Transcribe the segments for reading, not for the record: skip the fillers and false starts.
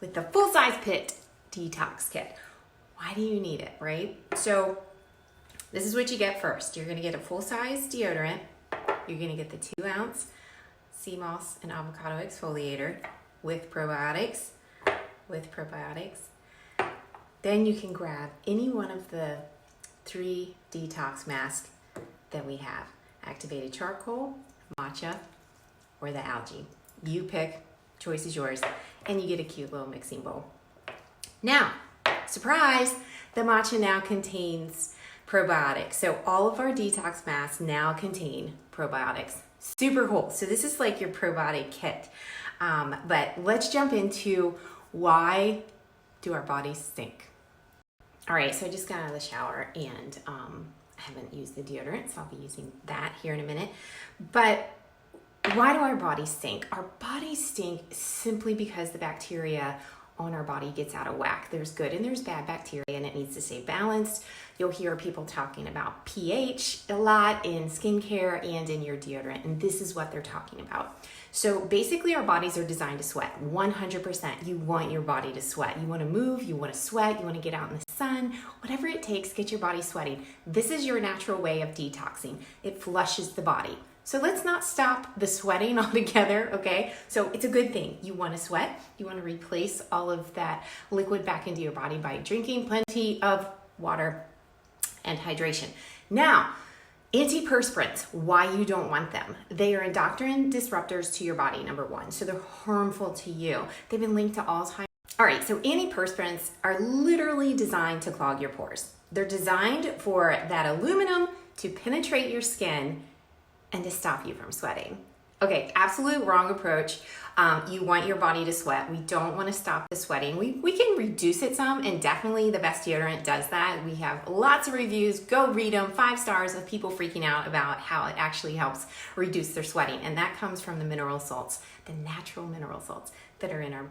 with the full-size Pit Detox Kit. Why do you need it, right? So this is what you get first. You're gonna get a full-size deodorant. You're gonna get the 2-ounce sea moss and avocado exfoliator with probiotics. Then you can grab any one of the 3 detox masks that we have. Activated charcoal, matcha, or the algae. You pick, choice is yours, and you get a cute little mixing bowl. Now, surprise, the matcha now contains probiotics. So all of our detox masks now contain probiotics. Super cool. So this is like your probiotic kit. But let's jump into why do our bodies stink? All right, so I just got out of the shower and I haven't used the deodorant, so I'll be using that here in a minute. But why do our bodies stink? Our bodies stink simply because the bacteria on our body gets out of whack. There's good and there's bad bacteria, and it needs to stay balanced. You'll hear people talking about pH a lot in skincare and in your deodorant, and this is what they're talking about. So basically our bodies are designed to sweat 100%. You want your body to sweat. You want to move, you want to sweat, you want to get out in the sun, whatever it takes, get your body sweating. This is your natural way of detoxing. It flushes the body. So let's not stop the sweating altogether, okay? So it's a good thing. You want to sweat. You want to replace all of that liquid back into your body by drinking plenty of water and hydration. Now, antiperspirants, why you don't want them. They are endocrine disruptors to your body, number one. So they're harmful to you. They've been linked to Alzheimer's. All right, so antiperspirants are literally designed to clog your pores. They're designed for that aluminum to penetrate your skin and to stop you from sweating. Okay, absolute wrong approach. You want your body to sweat. We don't want to stop the sweating. We can reduce it some, and definitely the best deodorant does that. We have lots of reviews. Go read them. 5 stars of people freaking out about how it actually helps reduce their sweating. And that comes from the mineral salts, the natural mineral salts that are in our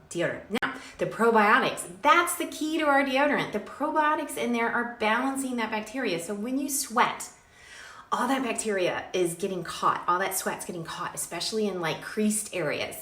deodorant. Now, the probiotics, that's the key to our deodorant. The probiotics in there are balancing that bacteria. So when you sweat, all that bacteria is getting caught, all that sweat's getting caught, especially in like creased areas,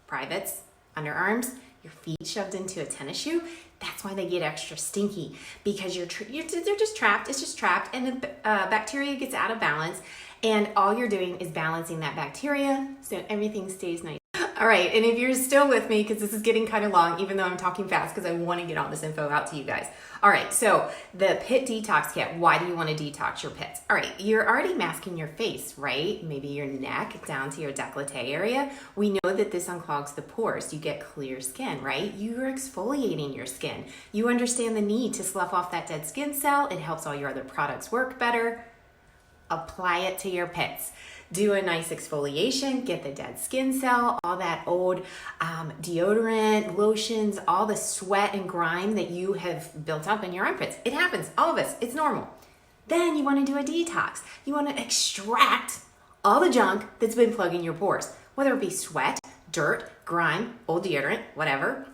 privates, underarms, your feet shoved into a tennis shoe. That's why they get extra stinky, because they're just trapped. It's just trapped, and the bacteria gets out of balance, and all you're doing is balancing that bacteria so everything stays nice. All right, and if you're still with me, because this is getting kind of long, even though I'm talking fast, because I want to get all this info out to you guys. All right, so the Pit Detox Kit, why do you want to detox your pits? All right, you're already masking your face, right? Maybe your neck down to your décolleté area. We know that this unclogs the pores. You get clear skin, right? You're exfoliating your skin. You understand the need to slough off that dead skin cell. It helps all your other products work better. Apply it to your pits. Do a nice exfoliation, get the dead skin cell, all that old deodorant, lotions, all the sweat and grime that you have built up in your armpits. It happens, all of us, it's normal. Then you want to do a detox. You want to extract all the junk that's been plugging your pores, whether it be sweat, dirt, grime, old deodorant, whatever.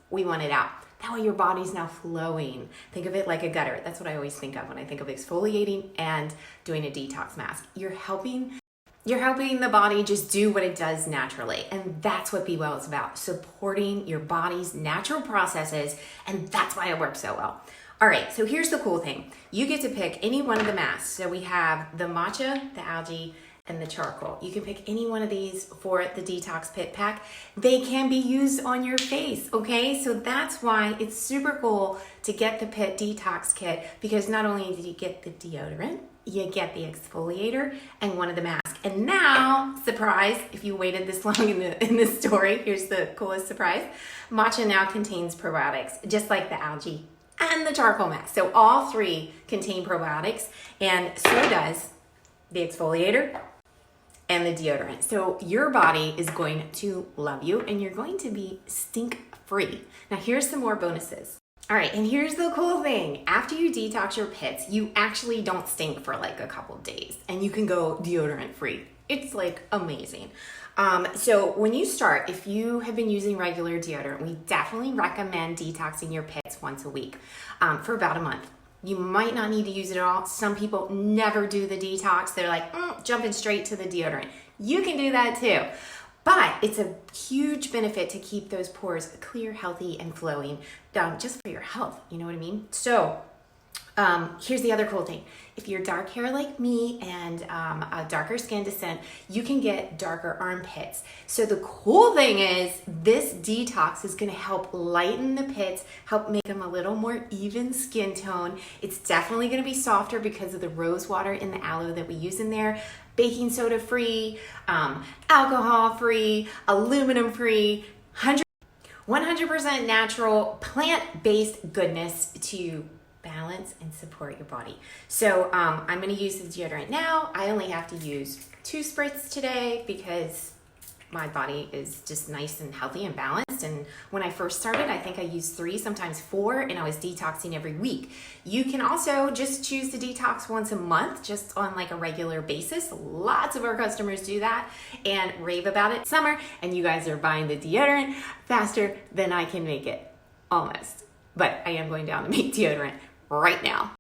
We want it out. That way your body's now flowing. Think of it like a gutter. That's what I always think of when I think of exfoliating and doing a detox mask. You're helping the body just do what it does naturally. And that's what Be Well is about, supporting your body's natural processes. And that's why it works so well. All right, so here's the cool thing. You get to pick any one of the masks. So we have the matcha, the algae, and the charcoal. You can pick any one of these for the Detox Pit Pack. They can be used on your face, okay? So that's why it's super cool to get the Pit Detox Kit, because not only do you get the deodorant, you get the exfoliator and one of the masks. And now, surprise, if you waited this long in this story, here's the coolest surprise. Matcha now contains probiotics, just like the algae and the charcoal mask. So all 3 contain probiotics, and so does the exfoliator and the deodorant. So your body is going to love you, and you're going to be stink-free. Now here's some more bonuses. All right, and here's the cool thing. After you detox your pits, you actually don't stink for like a couple days, and you can go deodorant-free. It's like amazing. So when you start, if you have been using regular deodorant, we definitely recommend detoxing your pits once a week for about a month. You might not need to use it at all. Some people never do the detox. They're like, jumping straight to the deodorant. You can do that too. But it's a huge benefit to keep those pores clear, healthy, and flowing just for your health. You know what I mean? So here's the other cool thing. If you're dark hair like me and a darker skin descent, you can get darker armpits. So the cool thing is this detox is going to help lighten the pits, help make them a little more even skin tone. It's definitely going to be softer because of the rose water and the aloe that we use in there. Baking soda free, alcohol free, aluminum free, 100% natural, plant-based goodness to balance and support your body. So I'm going to use the deodorant now. I only have to use 2 spritz today because my body is just nice and healthy and balanced. And when I first started, I think I used 3, sometimes 4, and I was detoxing every week. You can also just choose to detox once a month, just on like a regular basis. Lots of our customers do that and rave about it summer, and you guys are buying the deodorant faster than I can make it, almost. But I am going down to make deodorant right now.